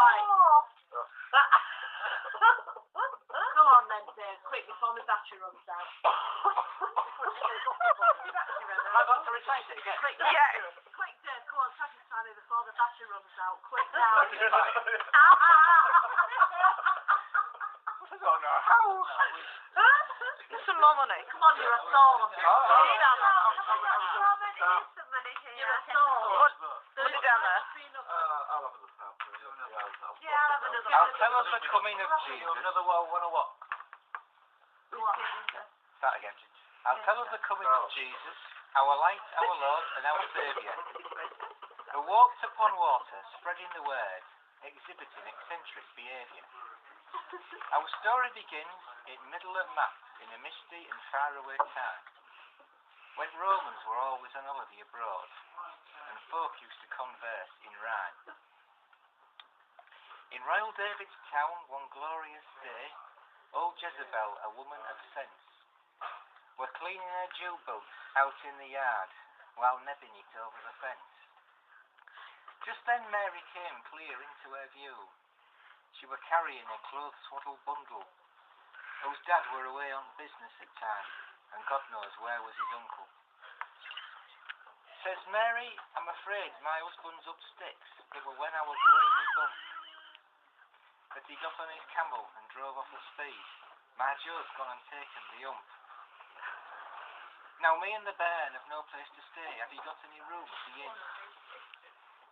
Right. Come on then, Dave, quick before my battery runs out. Have I got to recite it again? Quick, Yes. quick, Dave, come on, satisfy me before the battery runs out. Quick now. I don't know how. Some more money. Come on, you're a soul. Need that. You're a soul. Put it down there. I'll have a look after it. Yeah, I'll have another. I'll tell us the coming of Jesus. Another one of what? Go on. Start again. I'll tell us the coming of Jesus, our light, our Lord, and our Saviour, who walked upon water, spreading the word, exhibiting eccentric behaviour. Our story begins in middle of map in a misty and faraway time, when Romans were always on holiday abroad, and folk used to converse in rhyme. In royal David's town, one glorious day, old Jezebel, a woman of sense, were cleaning her Jew boats out in the yard, while nebbing it over the fence. Just then Mary came clear into her view. She were carrying a clothes-swaddled bundle, whose dad were away on business at time, and God knows where was his uncle. Says Mary, I'm afraid my husband's up sticks, it were when I was growing me bum, that he got on his camel and drove off at speed. My Joe's gone and taken the ump. Now me and the bairn have no place to stay, have you got any room at the inn?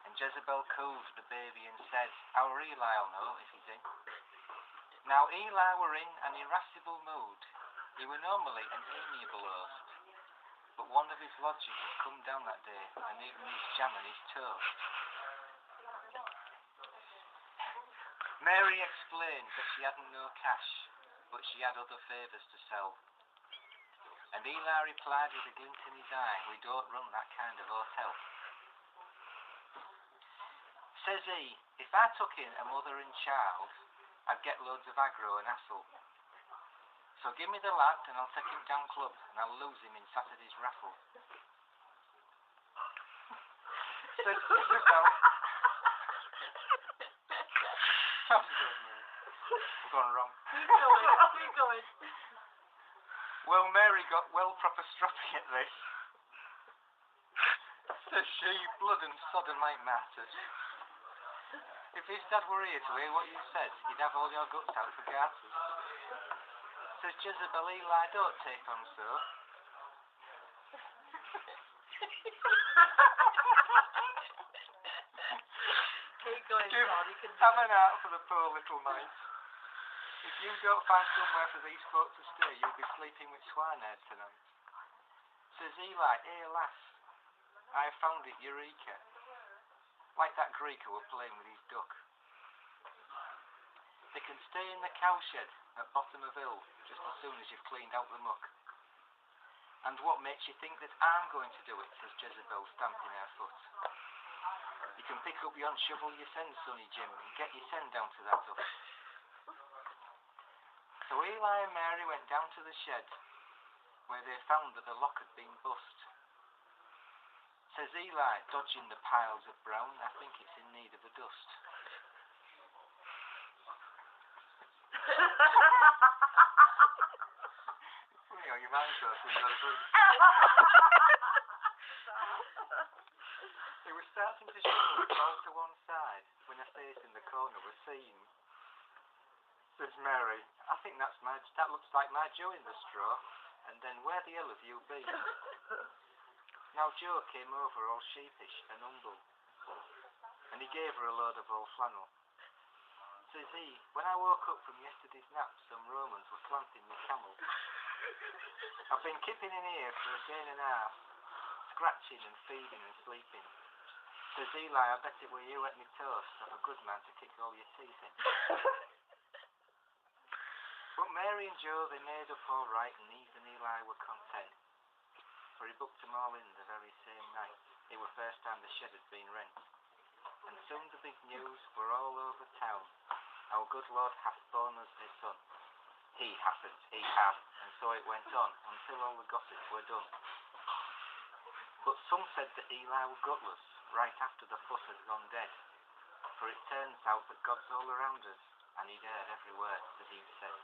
And Jezebel cooed the baby and said, our Eli'll know if he's in. Now Eli were in an irascible mood. He were normally an amiable host, but one of his lodgers had come down that day and eaten his jam and his toast. Mary explained that she hadn't no cash, but she had other favours to sell. And Eli replied with a glint in his eye, we don't run that kind of hotel. Says he, if I took in a mother and child, I'd get loads of aggro and hassle. So give me the lad and I'll take him down club and I'll lose him in Saturday's raffle. Says Jezebel. We've gone wrong. Keep going. Well, Mary got well proper stroppy at this. Says she, blood and sodden like martyrs. If his dad were here to hear what you said, he'd have all your guts out for garters. Says Jezebel, Eli, don't take on so. Keep going, John. You can Have an heart for the poor little mite. If you don't find somewhere for these folk to stay, you'll be sleeping with swineherds tonight. Says Eli, hey lass, I found it, Eureka. Like that Greek who were playing with his duck. They can stay in the cowshed at bottom of hill just as soon as you've cleaned out the muck. And what makes you think that I'm going to do it, says Jezebel, stamping her foot. You can pick up yon shovel you send, Sonny Jim, and get your send down to that hut. So Eli and Mary went down to the shed, where they found that the lock had been bust. Says Eli, dodging the piles of brown, I think it's in need of a dust. Funny how your mind goes when you're drunk. They were starting to shovel it all to one side when a face in the corner was seen. Says Mary, I think that looks like my Joe in the straw, and then where the hell have you been? Now Joe came over all sheepish and humble, and he gave her a load of old flannel. Says he, when I woke up from yesterday's nap, some Romans were clamping me camel. I've been keeping in here for a day and a half, scratching and feeding and sleeping. Says Eli, I bet it were you at me toast, of a good man to kick all your teeth in. But Mary and Joe, they made up all right, and even Eli were content, for he booked them all in the very same night. It was first time the shed had been rent. And soon the big news were all over town. Our good Lord hath borne us a son. He happened, he had, and so it went on, until all the gossip were done. But some said that Eli was gutless, right after the fuss had gone dead. For it turns out that God's all around us, and he'd heard every word that he'd said.